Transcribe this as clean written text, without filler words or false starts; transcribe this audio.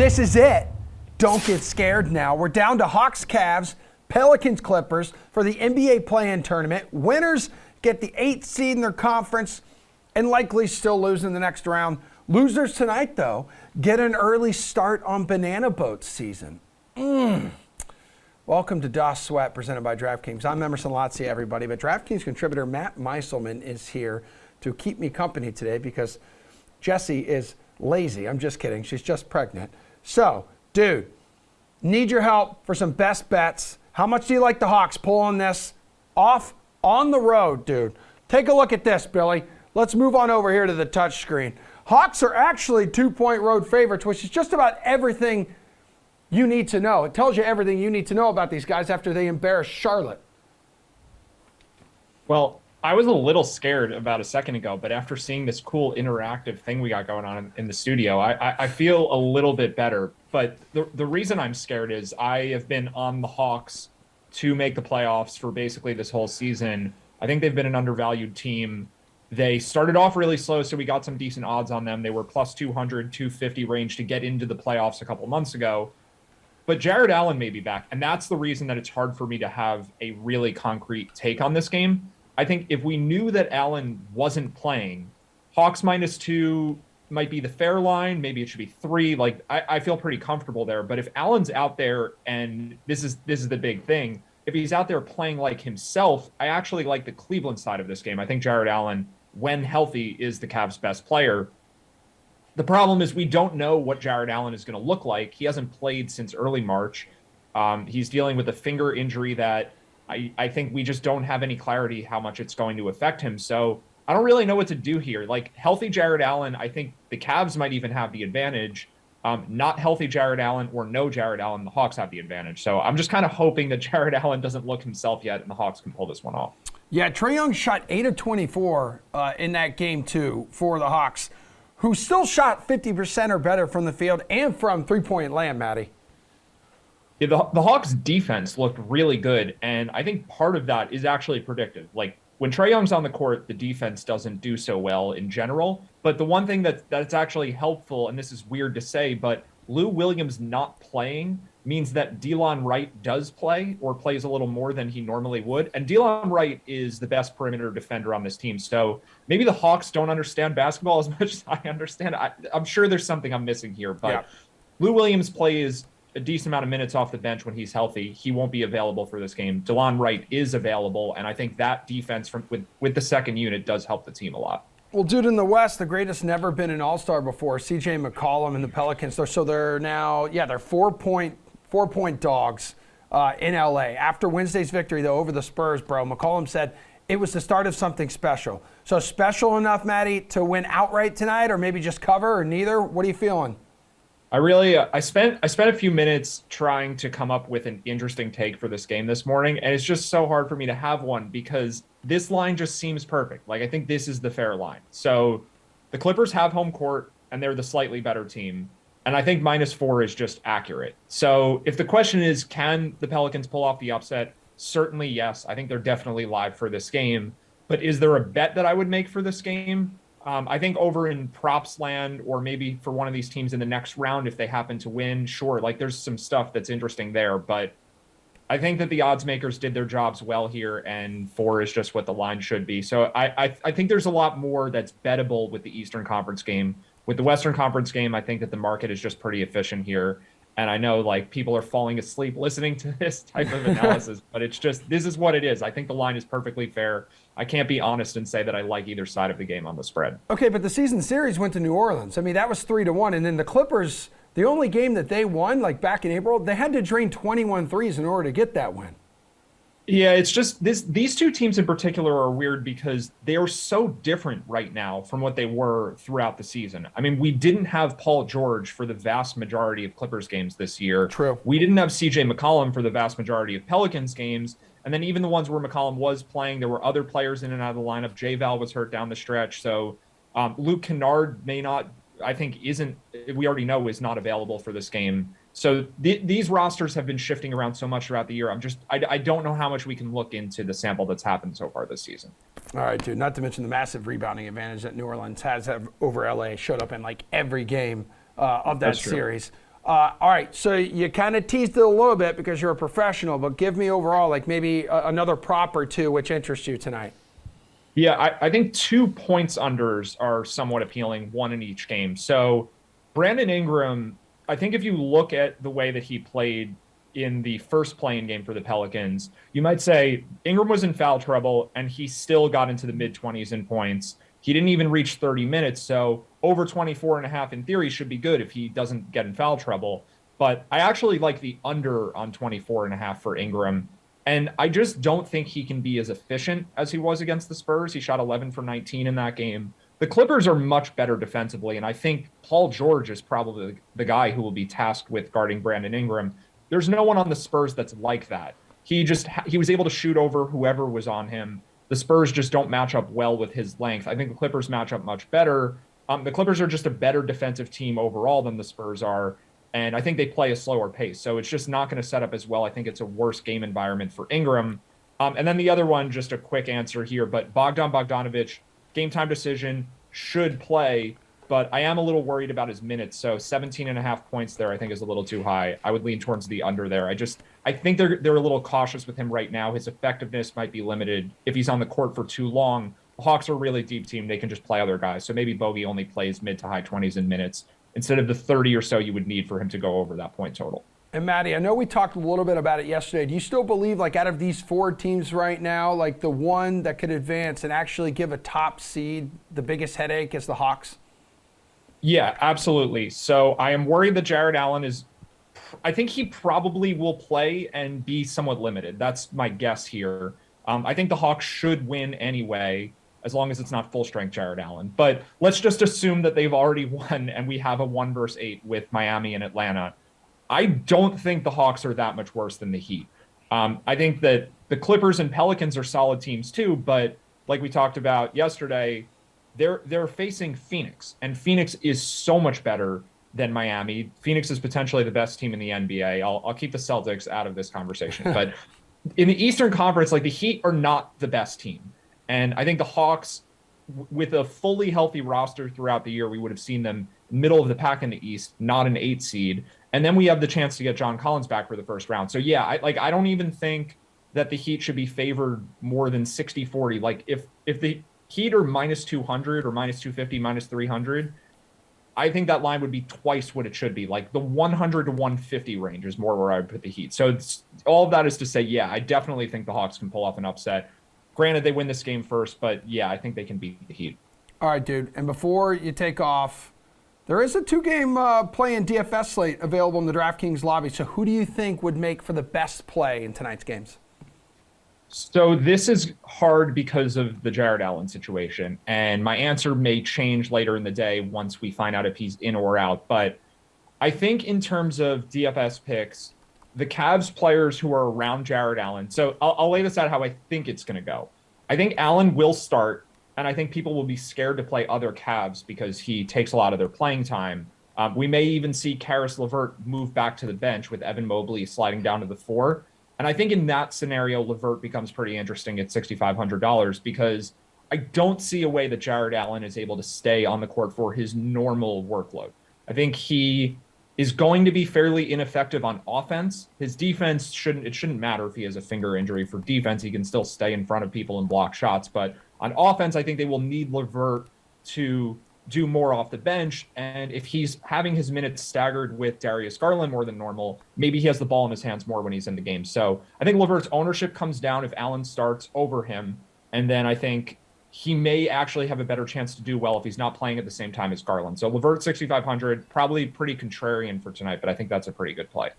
This is it. Don't get scared now. We're down to Hawks, Cavs, Pelicans, Clippers for the NBA play-in tournament. Winners get the 8th seed in their conference and likely still lose in the next round. Losers tonight, though, get an early start on Banana Boat season. Welcome to DOS Sweat, presented by DraftKings. I'm Emerson Lotzi, everybody, but DraftKings contributor Matt Meiselman is here to keep me company today because Jessie is lazy. I'm just kidding. She's just pregnant. So, dude, need your help for some best bets. How much do you like the Hawks pulling this off on the road, dude? Take a look at this, Billy. Let's move on over here to the touchscreen. Hawks are actually 2-point road favorites, which is just about everything you need to know. It tells you everything you need to know about these guys after they embarrass Charlotte. Well, I was a little scared about a second ago, but after seeing this cool interactive thing we got going on in the studio, I feel a little bit better. But the reason I'm scared is I have been on the Hawks to make the playoffs for basically this whole season. I think they've been an undervalued team. They started off really slow, so we got some decent odds on them. They were plus 200, 250 range to get into the playoffs a couple months ago. But Jared Allen may be back, and that's the reason that it's hard for me to have a really concrete take on this game. I think if we knew that Allen wasn't playing, Hawks -2 might be the fair line. Maybe it should be 3. Like I feel pretty comfortable there. But if Allen's out there, and this is the big thing, if he's out there playing like himself, I actually like the Cleveland side of this game. I think Jared Allen, when healthy, is the Cavs' best player. The problem is we don't know what Jared Allen is going to look like. He hasn't played since early March. He's dealing with a finger injury that I think we just don't have any clarity how much it's going to affect him. So I don't really know what to do here. Like healthy Jared Allen, I think the Cavs might even have the advantage. Not healthy Jared Allen or no Jared Allen, the Hawks have the advantage. So I'm just kind of hoping that Jared Allen doesn't look himself yet and the Hawks can pull this one off. Yeah, Trae Young shot 8 of 24 in that game, too, for the Hawks, who still shot 50% or better from the field and from three-point land, Matty. Yeah, the Hawks' defense looked really good, and I think part of that is actually predictive. Like, when Trae Young's on the court, the defense doesn't do so well in general. But the one thing that's actually helpful, and this is weird to say, but Lou Williams not playing means that Delon Wright does play or plays a little more than he normally would. And Delon Wright is the best perimeter defender on this team. So maybe the Hawks don't understand basketball as much as I understand. I'm sure there's something I'm missing here. But yeah. Lou Williams plays a decent amount of minutes off the bench when he's healthy. He won't be available for this game. Delon Wright is available, and I think that defense with the second unit does help the team a lot. Well, dude, in the West, the greatest never been an All-Star before, C.J. McCollum and the Pelicans. So they're now, they're 4-point dogs in L.A. After Wednesday's victory, though, over the Spurs, bro, McCollum said it was the start of something special. So special enough, Matty, to win outright tonight, or maybe just cover, or neither? What are you feeling? I spent a few minutes trying to come up with an interesting take for this game this morning, and it's just so hard for me to have one because this line just seems perfect. Like, I think this is the fair line. So the Clippers have home court, and they're the slightly better team, and I think -4 is just accurate. So if the question is, can the Pelicans pull off the upset? Certainly yes. I think they're definitely live for this game. But is there a bet that I would make for this game? I think over in props land, or maybe for one of these teams in the next round, if they happen to win, sure, like there's some stuff that's interesting there. But I think that the odds makers did their jobs well here, and 4 is just what the line should be. So I think there's a lot more that's bettable with the Eastern Conference game. With the Western Conference game, I think that the market is just pretty efficient here. And I know like people are falling asleep listening to this type of analysis, but it's just, this is what it is. I think the line is perfectly fair. I can't be honest and say that I like either side of the game on the spread. Okay, but the season series went to New Orleans. I mean, that was 3-1. And then the Clippers, the only game that they won, like back in April, they had to drain 21 threes in order to get that win. Yeah, it's just these two teams in particular are weird because they are so different right now from what they were throughout the season. I mean, we didn't have Paul George for the vast majority of Clippers games this year. True. We didn't have C.J. McCollum for the vast majority of Pelicans games. And then even the ones where McCollum was playing, there were other players in and out of the lineup. J-Val was hurt down the stretch. So Luke Kennard may not, I think we already know is not available for this game. So these rosters have been shifting around so much throughout the year. I don't know how much we can look into the sample that's happened so far this season. All right, dude. Not to mention the massive rebounding advantage that New Orleans has over LA. Showed up in like every game of that series. All right, so you kind of teased it a little bit because you're a professional, but give me overall, like maybe another prop or two which interests you tonight. Yeah, I think 2 points unders are somewhat appealing, one in each game. So Brandon Ingram, I think if you look at the way that he played in the first playing game for the Pelicans, you might say Ingram was in foul trouble and he still got into the mid 20s in points. He didn't even reach 30 minutes. So over 24 and a half in theory should be good if he doesn't get in foul trouble. But I actually like the under on 24 and a half for Ingram. And I just don't think he can be as efficient as he was against the Spurs. He shot 11 for 19 in that game. The Clippers are much better defensively, and I think Paul George is probably the guy who will be tasked with guarding Brandon Ingram. There's no one on the Spurs that's like that. He was able to shoot over whoever was on him. The Spurs just don't match up well with his length. I think the Clippers match up much better. The Clippers are just a better defensive team overall than the Spurs are. And I think they play a slower pace. So it's just not going to set up as well. I think it's a worse game environment for Ingram. And then the other one, just a quick answer here, but Bogdan Bogdanovich, game time decision, should play, but I am a little worried about his minutes. So 17 and a half points there, I think is a little too high. I would lean towards the under there. I think they're a little cautious with him right now. His effectiveness might be limited if he's on the court for too long. The Hawks are a really deep team. They can just play other guys. So maybe Bogey only plays mid to high 20s in minutes, instead of the 30 or so you would need for him to go over that point total. And Matty, I know we talked a little bit about it yesterday. Do you still believe, like, out of these four teams right now, like the one that could advance and actually give a top seed the biggest headache is the Hawks? Yeah, absolutely. So I am worried that Jared Allen I think he probably will play and be somewhat limited. That's my guess here. I think the Hawks should win anyway, as long as it's not full strength Jared Allen. But let's just assume that they've already won and we have a 1-8 with Miami and Atlanta. I don't think the Hawks are that much worse than the Heat. I think that the Clippers and Pelicans are solid teams too, but like we talked about yesterday, they're facing Phoenix, and Phoenix is so much better than Miami. Phoenix is potentially the best team in the NBA. I'll keep the Celtics out of this conversation, but in the Eastern Conference, like the Heat are not the best team. And I think the Hawks, with a fully healthy roster throughout the year, we would have seen them middle of the pack in the East, not an 8 seed. And then we have the chance to get John Collins back for the first round. So yeah, I don't even think that the Heat should be favored more than 60-40. Like if the Heat are minus 200 or minus 250, minus 300, I think that line would be twice what it should be. Like the 100 to 150 range is more where I would put the Heat. So all of that is to say, yeah, I definitely think the Hawks can pull off an upset. Granted, they win this game first, but yeah, I think they can beat the Heat. All right, dude. And before you take off, there is a 2-game play in DFS slate available in the DraftKings lobby. So who do you think would make for the best play in tonight's games? So this is hard because of the Jared Allen situation, and my answer may change later in the day once we find out if he's in or out. But I think in terms of DFS picks, the Cavs players who are around Jared Allen. So I'll lay this out how I think it's going to go. I think Allen will start, and I think people will be scared to play other Cavs because he takes a lot of their playing time. We may even see Karis LeVert move back to the bench with Evan Mobley sliding down to the 4. And I think in that scenario, LeVert becomes pretty interesting at $6,500 because I don't see a way that Jared Allen is able to stay on the court for his normal workload. I think he is going to be fairly ineffective on offense. His defense shouldn't matter if he has a finger injury. For defense, he can still stay in front of people and block shots. But on offense, I think they will need LeVert to do more off the bench. And if he's having his minutes staggered with Darius Garland more than normal, maybe he has the ball in his hands more when he's in the game. So I think LeVert's ownership comes down if Allen starts over him. And then I think he may actually have a better chance to do well if he's not playing at the same time as Garland. So LeVert 6,500, probably pretty contrarian for tonight, but I think that's a pretty good play.